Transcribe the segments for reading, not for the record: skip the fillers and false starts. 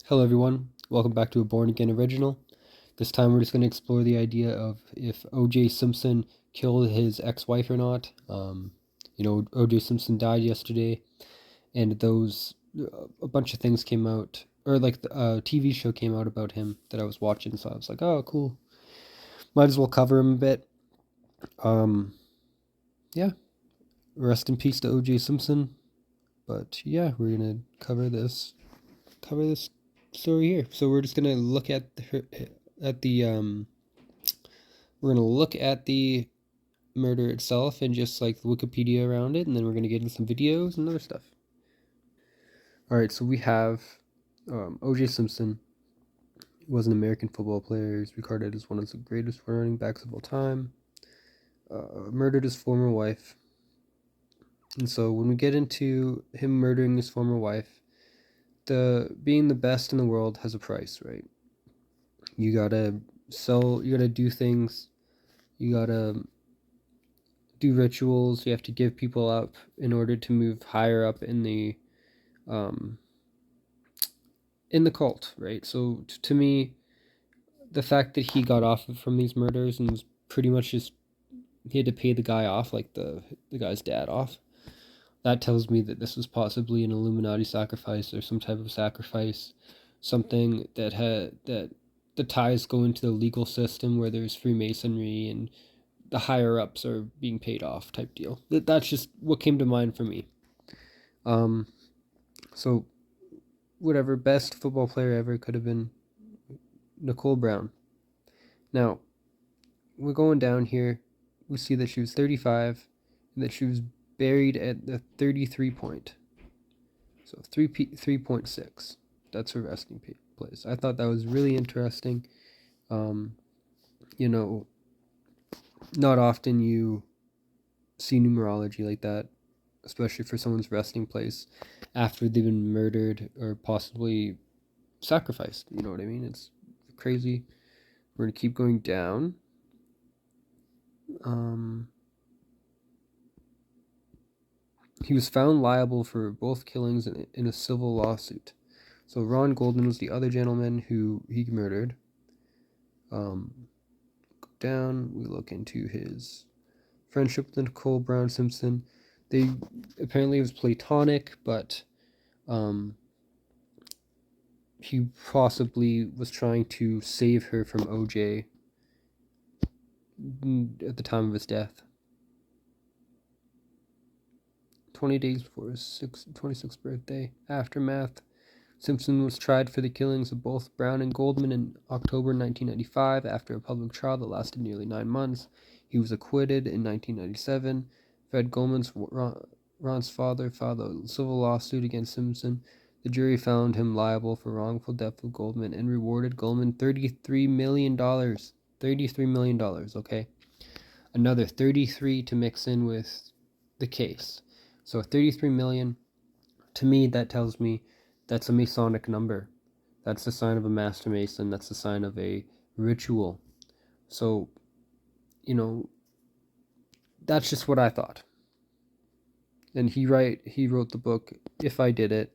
Hello everyone, welcome back to a Born Again original. This time we're just going to explore the idea of if O.J. Simpson killed his ex-wife or not. O.J. Simpson died yesterday, and a bunch of things came out, or like the TV show came out about him that I was watching, so I was like, oh, cool. Might as well cover him a bit. Um, yeah, rest in peace to O.J. Simpson. But yeah, we're gonna cover this story here. So we're just gonna look at the we're gonna look at the murder itself and just like the Wikipedia around it, and then we're gonna get into some videos and other stuff. All right, so we have O.J. Simpson was an American football player. He's regarded as one of the greatest running backs of all time. Murdered his former wife, and so when we get into him murdering his former wife, being the best in the world has a price, right? You gotta you gotta do things, you gotta do rituals, you have to give people up in order to move higher up um, in the cult, right? So to me, the fact that he got off from these murders and was pretty much just he had to pay the guy off, like the guy's dad off. That tells me that this was possibly an Illuminati sacrifice or some type of sacrifice, something that the ties go into the legal system where there's Freemasonry and the higher ups are being paid off type deal. That's just what came to mind for me. Um, so whatever, best football player ever could have been Nicole Brown. Now we're going down here. We see that she was 35 and that she was buried at the 33 point. So 3.6. That's her resting place. I thought that was really interesting. Um, you know, not often you see numerology like that, especially for someone's resting place after they've been murdered or possibly sacrificed. You know what I mean? It's crazy. We're gonna keep going down. He was found liable for both killings in a civil lawsuit. So Ron Goldman was the other gentleman who he murdered. Go down, we look into his friendship with Nicole Brown Simpson. They apparently it was platonic, but he possibly was trying to save her from OJ at the time of his death. 20 days before his 26th birthday. Aftermath. Simpson was tried for the killings of both Brown and Goldman in October 1995 after a public trial that lasted nearly 9 months. He was acquitted in 1997. Fred Goldman's Ron's father filed a civil lawsuit against Simpson. The jury found him liable for wrongful death of Goldman and rewarded Goldman $33 million. $33 million, okay? Another 33 to mix in with the case. So 33 million, to me, that tells me that's a Masonic number. That's the sign of a Master Mason. That's the sign of a ritual. So, that's just what I thought. And he wrote the book, If I Did It.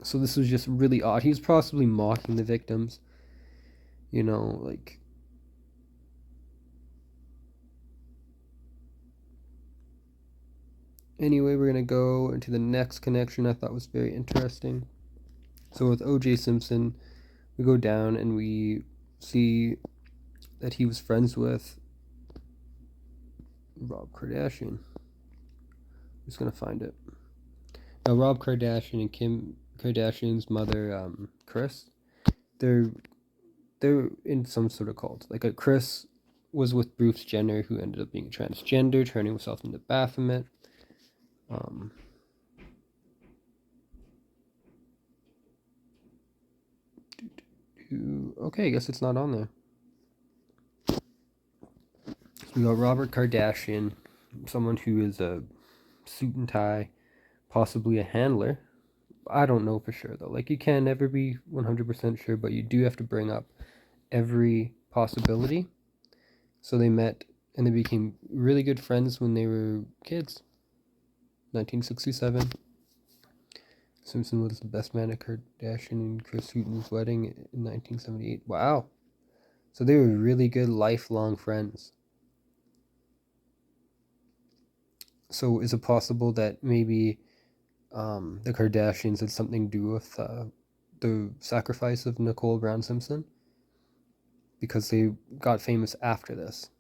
So this was just really odd. He was possibly mocking the victims. Like... Anyway, we're going to go into the next connection I thought was very interesting. So with O.J. Simpson, we go down and we see that he was friends with Rob Kardashian. I'm just going to find it. Now, Rob Kardashian and Kim Kardashian's mother, Kris, they're in some sort of cult. Like, Kris was with Bruce Jenner, who ended up being transgender, turning himself into Baphomet. Okay, I guess it's not on there. So we got Robert Kardashian, someone who is a suit and tie, possibly a handler. I don't know for sure though. Like, you can never be 100% sure, but you do have to bring up every possibility. So they met and they became really good friends when they were kids. 1967. Simpson was the best man at Kardashian and Chris Houghton's wedding in 1978. Wow. So they were really good lifelong friends. So is it possible that maybe the Kardashians had something to do with the sacrifice of Nicole Brown Simpson? Because they got famous after this.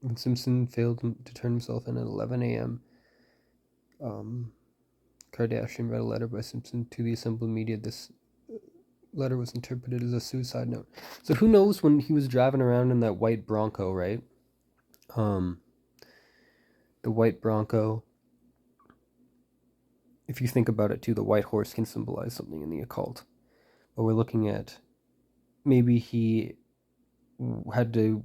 When Simpson failed to turn himself in at 11 a.m., Kardashian read a letter by Simpson to the assembled media. This letter was interpreted as a suicide note. So who knows when he was driving around in that white Bronco, right? The white Bronco. If you think about it too, the white horse can symbolize something in the occult. But we're looking at maybe he had to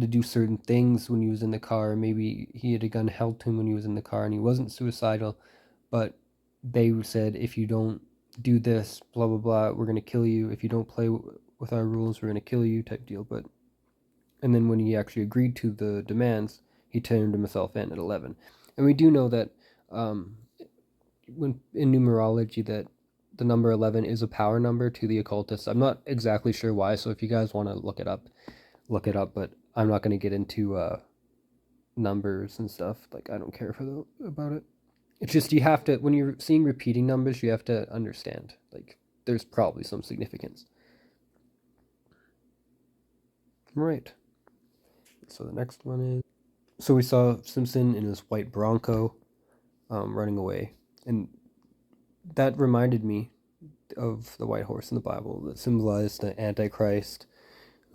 do certain things when he was in the car. Maybe he had a gun held to him when he was in the car and he wasn't suicidal, but they said, if you don't do this, blah, blah, blah, we're going to kill you. If you don't play with our rules, we're going to kill you type deal. And then when he actually agreed to the demands, he turned himself in at 11. And we do know that when in numerology that the number 11 is a power number to the occultists. I'm not exactly sure why, so if you guys want to look it up, but I'm not going to get into numbers and stuff. Like, I don't care about it. It's just you have to, when you're seeing repeating numbers, you have to understand, like, there's probably some significance. Right. So the next one is, so we saw Simpson in his white Bronco running away, and that reminded me of the white horse in the Bible that symbolized the Antichrist.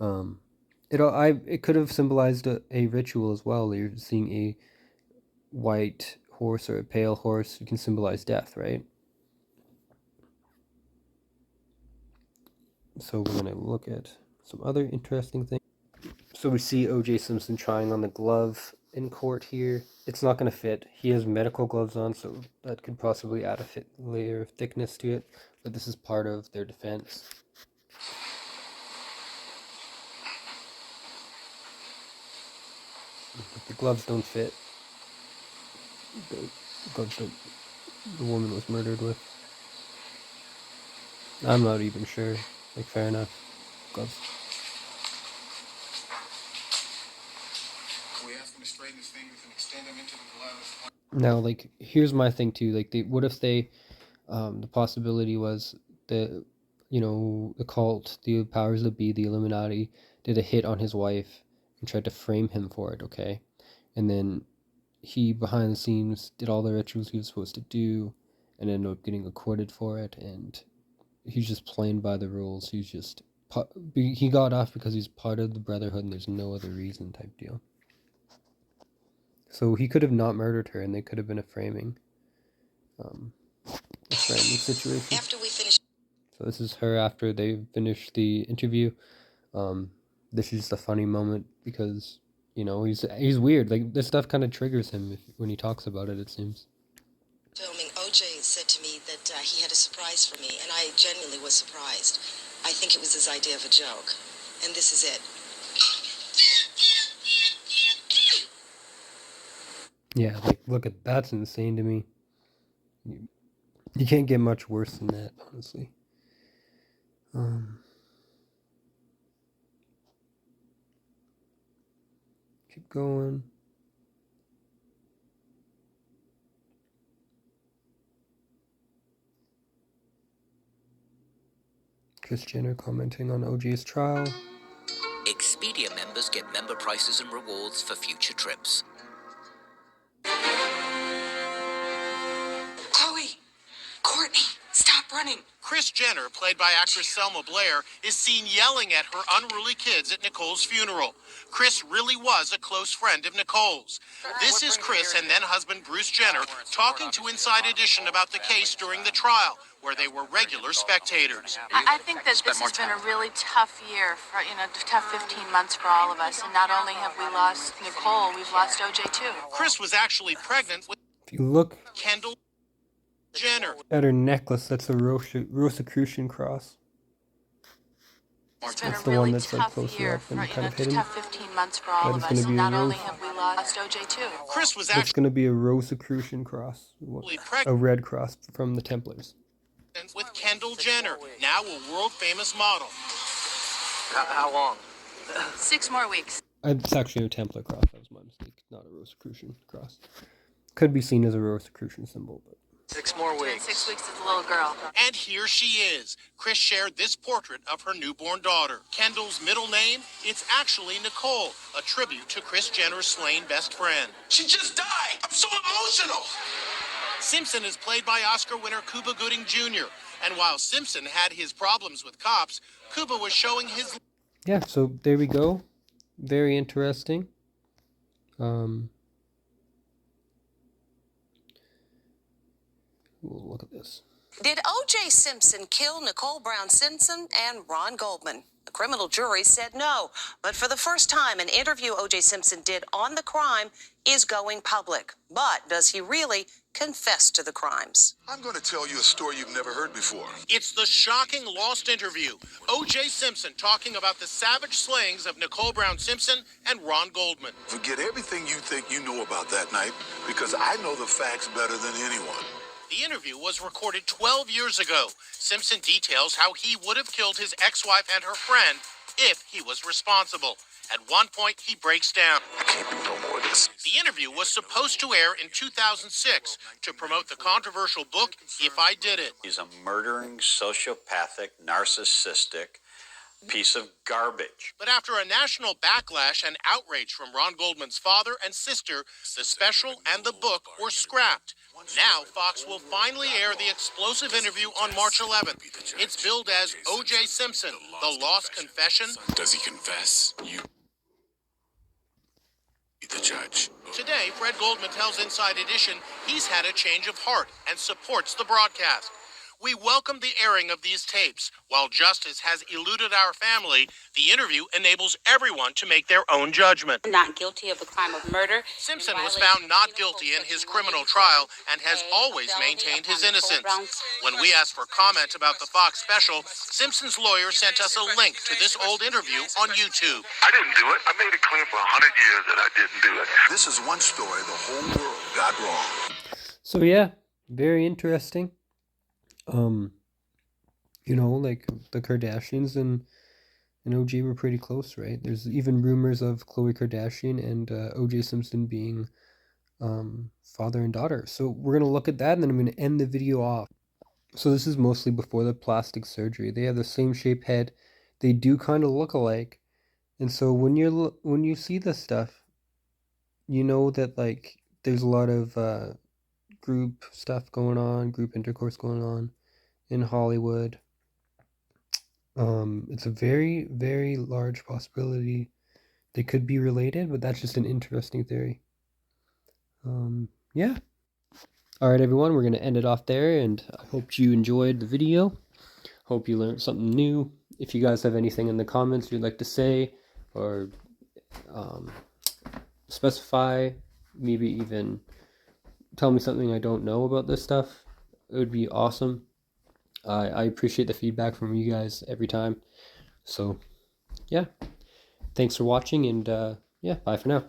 It could have symbolized a ritual as well. You're seeing a white horse or a pale horse. You can symbolize death, right? So we're going to look at some other interesting things. So we see O.J. Simpson trying on the glove in court here. It's not going to fit. He has medical gloves on, so that could possibly add a layer of thickness to it. But this is part of their defense. The gloves don't fit. The gloves that the woman was murdered with. I'm not even sure. Like, fair enough. Gloves. We ask them to straighten his fingers and extend them into the glove. Now, like, here's my thing too. Like, what if they, the possibility was the, the cult, the powers that be, the Illuminati, did a hit on his wife and tried to frame him for it, okay? And then he, behind the scenes, did all the rituals he was supposed to do and ended up getting acquitted for it, and he's just playing by the rules. He got off because he's part of the Brotherhood and there's no other reason type deal. So he could have not murdered her and they could have been a framing situation. After we finish. So this is her after they finished the interview. This is just a funny moment because, he's weird. Like, this stuff kind of triggers him when he talks about it, it seems. Filming, OJ said to me that he had a surprise for me, and I genuinely was surprised. I think it was his idea of a joke, and this is it. Yeah, like, look at that's insane to me. You can't get much worse than that, honestly. Keep going. Kris Jenner commenting on OJ's trial. Expedia members get member prices and rewards for future trips. Chloe! Courtney! Stop running! Kris Jenner, played by actress Selma Blair, is seen yelling at her unruly kids at Nicole's funeral. Kris really was a close friend of Nicole's. This is Kris and then husband Bruce Jenner talking to Inside Edition about the case during the trial, where they were regular spectators. I think that this has been a really tough year, tough 15 months for all of us. And not only have we lost Nicole, we've lost OJ too. Kris was actually pregnant with If you look Kendall Jenner. at her necklace, that's a Rosicrucian cross. It's been That's a the one really that's like tough closer year up for, and kind of hidden. tough 15 months for all That of is going us. to be And a not only have we lost OJ too. Chris was That's actually going to be a Rosicrucian cross, a pregnant red cross from the Templars. with Kendall Jenner, now a world-famous model. How long? 6 more weeks. It's actually a Templar cross. That was my mistake, not a Rosicrucian cross. Could be seen as a Rosicrucian symbol, but 6 more Doing weeks. 6 weeks as a little girl. And here she is. Chris shared this portrait of her newborn daughter. Kendall's middle name, it's actually Nicole, a tribute to Kris Jenner's slain best friend. She just died. I'm so emotional. Simpson is played by Oscar winner Cuba Gooding Jr. And while Simpson had his problems with cops, Cuba was showing his... yeah, so there we go. Very interesting. We'll look at this. Did O.J. Simpson kill Nicole Brown Simpson and Ron Goldman? The criminal jury said no, but for the first time, an interview O.J. Simpson did on the crime is going public. But does he really confess to the crimes? I'm going to tell you a story you've never heard before. It's the shocking lost interview. O.J. Simpson talking about the savage slayings of Nicole Brown Simpson and Ron Goldman. Forget everything you think you know about that night, because I know the facts better than anyone. The interview was recorded 12 years ago. Simpson details how he would have killed his ex-wife and her friend if he was responsible. At one point, he breaks down. I can't do no more of this. The interview was supposed to air in 2006 to promote the controversial book, If I Did It. He's a murdering, sociopathic, narcissistic piece of garbage. But after a national backlash and outrage from Ron Goldman's father and sister, the special and the book were scrapped. Now, Fox will finally air the explosive interview on March 11th. It's billed as O.J. Simpson, The Lost Confession. Does he confess? You be the judge. Today, Fred Goldman tells Inside Edition he's had a change of heart and supports the broadcast. We welcome the airing of these tapes. While justice has eluded our family, the interview enables everyone to make their own judgment. Not guilty of the crime of murder. Simpson was found not guilty in his criminal trial and has always maintained his innocence. When we asked for comment about the Fox special, Simpson's lawyer sent us a link to this old interview on YouTube. I didn't do it. I made it clear for 100 years that I didn't do it. This is one story the whole world got wrong. So yeah, very interesting. You know, like the Kardashians and OJ were pretty close, right? There's even rumors of Khloe Kardashian and OJ Simpson being father and daughter. So we're gonna look at that, and then I'm gonna end the video off. So this is mostly before the plastic surgery. They have the same shaped head. They do kind of look alike, and so when you see this stuff, you know that like there's a lot of group stuff going on, group intercourse going on in Hollywood. It's a very, very large possibility they could be related, but that's just an interesting theory. Yeah. All right, everyone, we're going to end it off there, and I hope you enjoyed the video. Hope you learned something new. If you guys have anything in the comments you'd like to say, or specify, maybe even tell me something I don't know about this stuff, it would be awesome. I appreciate the feedback from you guys every time. So, yeah. Thanks for watching, and yeah, bye for now.